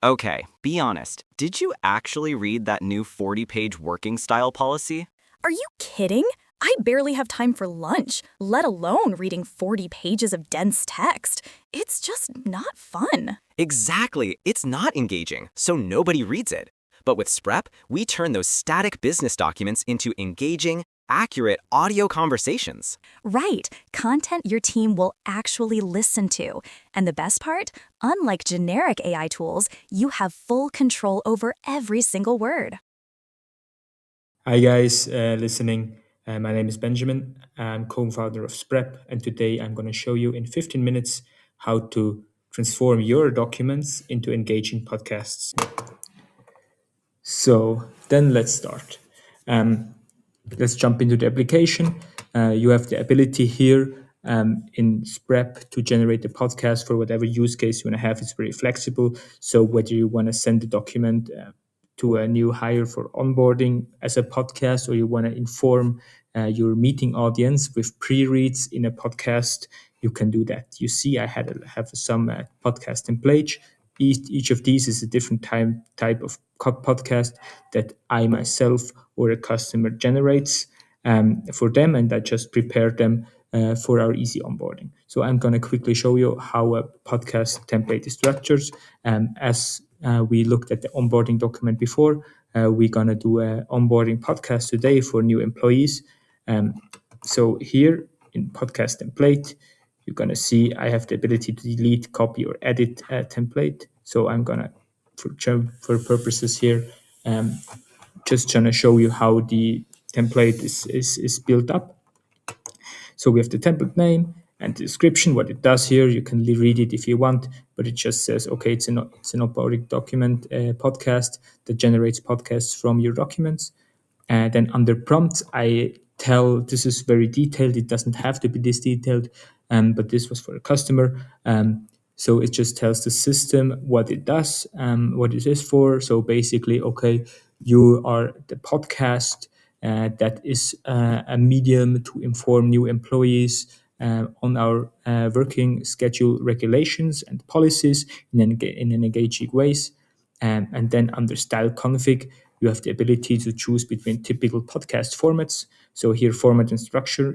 Okay, be honest. Did you actually read that new 40-page working style policy? Are you kidding? I barely have time for lunch, let alone reading 40 pages of dense text. It's just not fun. Exactly. It's not engaging, so nobody reads it. But with Sprep, we turn those static business documents into engaging, accurate audio conversations. Right, content your team will actually listen to. And the best part? Unlike generic AI tools, you have full control over every single word. Hi guys, listening. My name is Benjamin. I'm co-founder of Sprep, and today I'm going to show you in 15 minutes how to transform your documents into engaging podcasts. So then let's start. Um, let's jump into the application. You have the ability here in Sprep to generate a podcast for whatever use case you want to have. It's very flexible. So whether you want to send a document to a new hire for onboarding as a podcast, or you want to inform your meeting audience with pre-reads in a podcast, you can do that. You see, I have some podcast templates. Each of these is a different type of podcast that I myself or a customer generates for them, and I just prepare them for our easy onboarding. So I'm going to quickly show you how a podcast template is structured. As we looked at the onboarding document before, we're going to do an onboarding podcast today for new employees. So here in podcast template, you're going to see I have the ability to delete, copy, or edit a template. So I'm going to, for purposes here, just trying to show you how the template is built up. So we have the template name and the description, what it does here. You can read it if you want, but it just says, okay, it's an onboarding document podcast that generates podcasts from your documents. And then under prompts, I tell this is very detailed. It doesn't have to be this detailed, but this was for a customer. So it just tells the system what it does, what it is for. So basically, okay, you are the podcast that is a medium to inform new employees on our working schedule regulations and policies in an engaging ways. And then under style config, you have the ability to choose between typical podcast formats. So here, format and structure,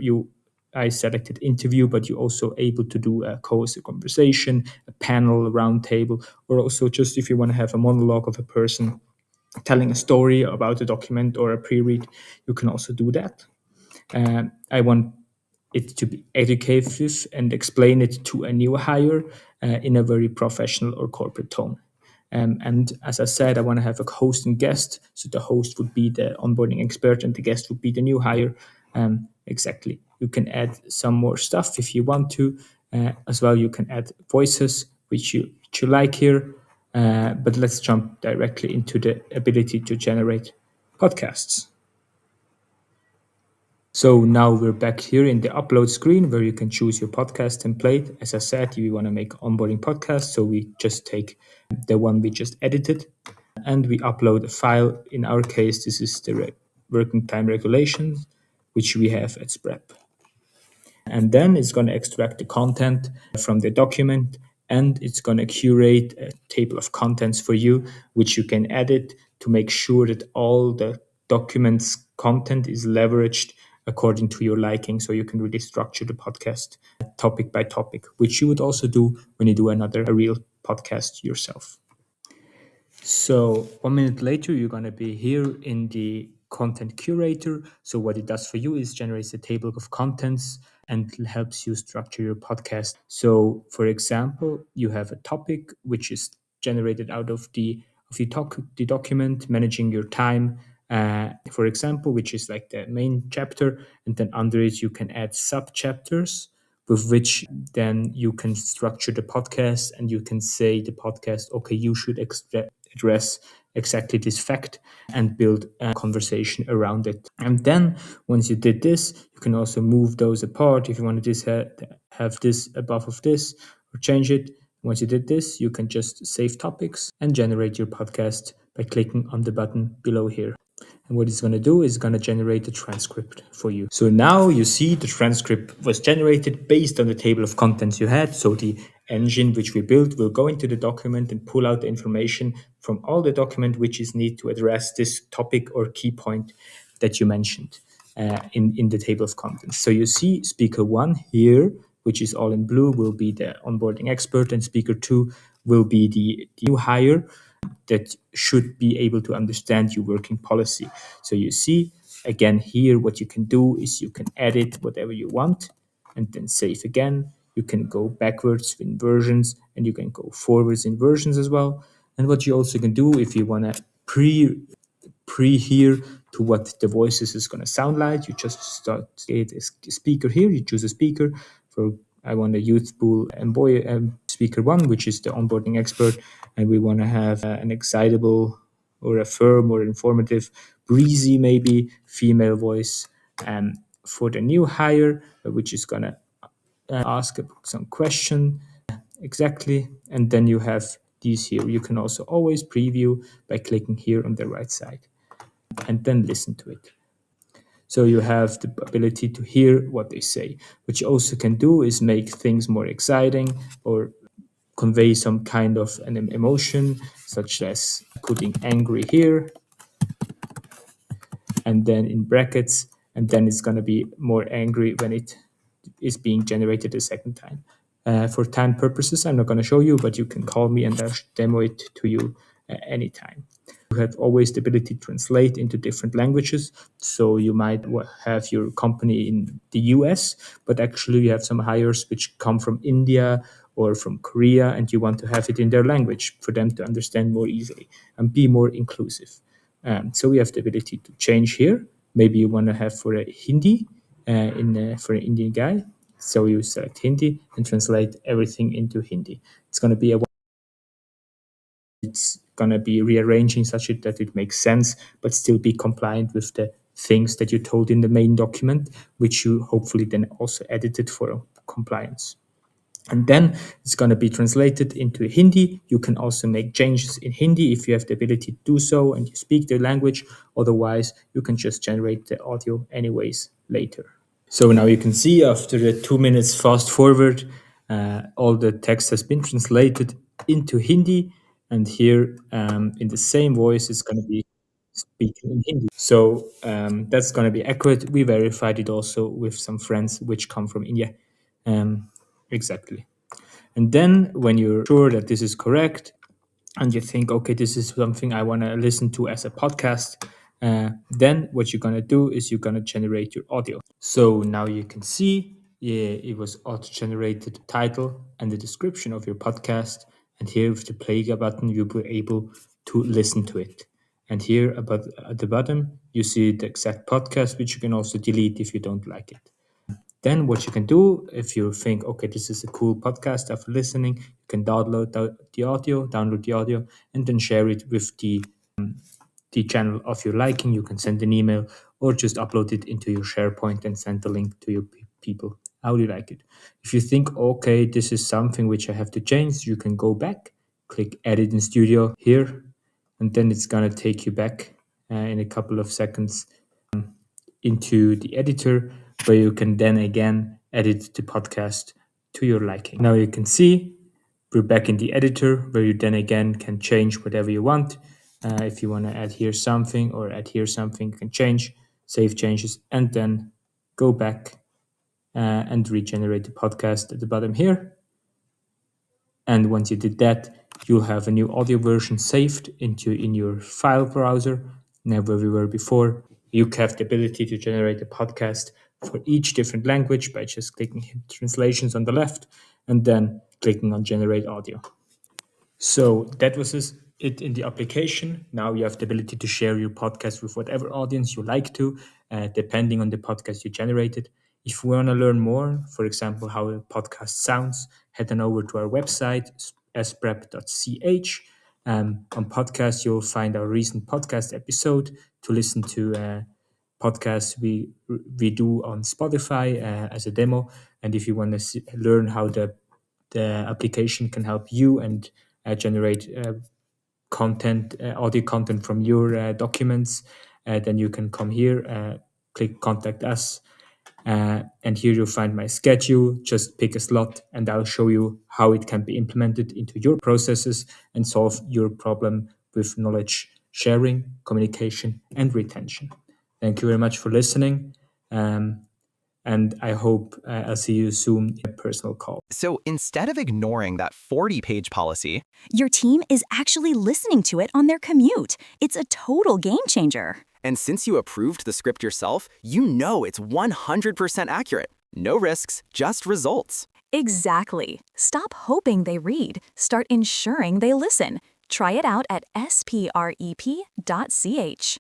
I selected interview, but you're also able to do a co-host conversation, a panel, a roundtable, or also just if you want to have a monologue of a person telling a story about a document or a pre-read, you can also do that. I want it to be educative and explain it to a new hire in a very professional or corporate tone. And as I said, I want to have a host and guest. So the host would be the onboarding expert and the guest would be the new hire. Exactly. You can add some more stuff if you want to. As well, you can add voices, which you like here. But let's jump directly into the ability to generate podcasts. So now we're back here in the upload screen where you can choose your podcast template. As I said, you want to make onboarding podcast. So we just take the one we just edited and we upload a file. In our case, this is the working time regulations, which we have at Sprep. And then it's going to extract the content from the document and it's going to curate a table of contents for you, which you can edit to make sure that all the documents content is leveraged according to your liking. So you can really structure the podcast topic by topic, which you would also do when you do a real podcast yourself. So 1 minute later, you're going to be here in the content curator. So what it does for you is generates a table of contents and helps you structure your podcast. So for example, you have a topic which is generated out of the document, managing your time, for example, which is like the main chapter. And then under it, you can add sub chapters with which then you can structure the podcast and you can say the podcast, okay, you should address exactly this fact and build a conversation around it. And then once you did this, you can also move those apart if you want to have this above of this or change it. Once you did this, you can just save topics and generate your podcast by clicking on the button below here. And what it's going to do is going to generate a transcript for you. So now you see the transcript was generated based on the table of contents you had. So the engine which we built will go into the document and pull out the information from all the document which is need to address this topic or key point that you mentioned in the table of contents. So you see speaker 1 here, which is all in blue, will be the onboarding expert, and speaker 2 will be the new hire that should be able to understand your working policy. So you see, again, here, what you can do is you can edit whatever you want and then save again. You can go backwards in versions and you can go forwards in versions as well. And what you also can do if you want to pre-hear to what the voices is going to sound like, you just start a speaker here, you choose a speaker. For I want a youthful and boy speaker 1, which is the onboarding expert, and we want to have an excitable or a firm or informative, breezy maybe female voice for the new hire, which is going to ask some question exactly, and then you have these here. You can also always preview by clicking here on the right side and then listen to it. So you have the ability to hear what they say. What you also can do is make things more exciting or convey some kind of an emotion, such as putting angry here and then in brackets, and then it's going to be more angry when it is being generated a second time. For time purposes, I'm not going to show you, but you can call me and I'll demo it to you anytime. You have always the ability to translate into different languages. So you might have your company in the US, but actually you have some hires which come from India or from Korea, and you want to have it in their language for them to understand more easily and be more inclusive. So we have the ability to change here. Maybe you want to have for a Hindi for an Indian guy. So you select Hindi and translate everything into Hindi. It's going to be rearranging such that it makes sense, but still be compliant with the things that you told in the main document, which you hopefully then also edited for compliance. And then it's going to be translated into Hindi. You can also make changes in Hindi if you have the ability to do so and you speak the language. Otherwise, you can just generate the audio anyways later. So now you can see after the 2 minutes fast forward, all the text has been translated into Hindi. And here in the same voice, it's going to be speaking in Hindi. So that's going to be accurate. We verified it also with some friends which come from India. Exactly. And then when you're sure that this is correct and you think, okay, this is something I want to listen to as a podcast, then what you're going to do is you're going to generate your audio. So now you can see, yeah, it was auto-generated title and the description of your podcast. And here with the play button, you'll be able to listen to it. And here about at the bottom, you see the exact podcast, which you can also delete if you don't like it. Then what you can do, if you think, okay, this is a cool podcast after listening, you can download the audio, and then share it with the channel of your liking. You can send an email or just upload it into your SharePoint and send the link to your people. How do you like it? If you think, okay, this is something which I have to change, you can go back, click Edit in Studio here, and then it's going to take you back in a couple of seconds into the editor where you can then again edit the podcast to your liking. Now you can see we're back in the editor where you then again can change whatever you want. If you want to add here something or add here something, you can change, save changes, and then go back and regenerate the podcast at the bottom here. And once you did that, you'll have a new audio version saved in your file browser. Now where we were before, you have the ability to generate a podcast for each different language by just clicking translations on the left and then clicking on generate audio. So that was it in the application. Now you have the ability to share your podcast with whatever audience you like to, depending on the podcast you generated. If you want to learn more, for example, how a podcast sounds, head on over to our website, sprep.ch. On podcast, you'll find our recent podcast episode to listen to podcasts we do on Spotify as a demo. And if you want to learn how the application can help you and generate content, audio content from your documents, then you can come here, click Contact Us, and here you'll find my schedule. Just pick a slot and I'll show you how it can be implemented into your processes and solve your problem with knowledge sharing, communication, and retention. Thank you very much for listening. And I hope I'll see you soon in a personal call. So instead of ignoring that 40-page policy, Your team is actually listening to it on their commute. It's a total game changer. and since you approved the script yourself, you know it's 100% accurate. No risks, just results. Exactly. Stop hoping they read. Start ensuring they listen. Try it out at sprep.ch.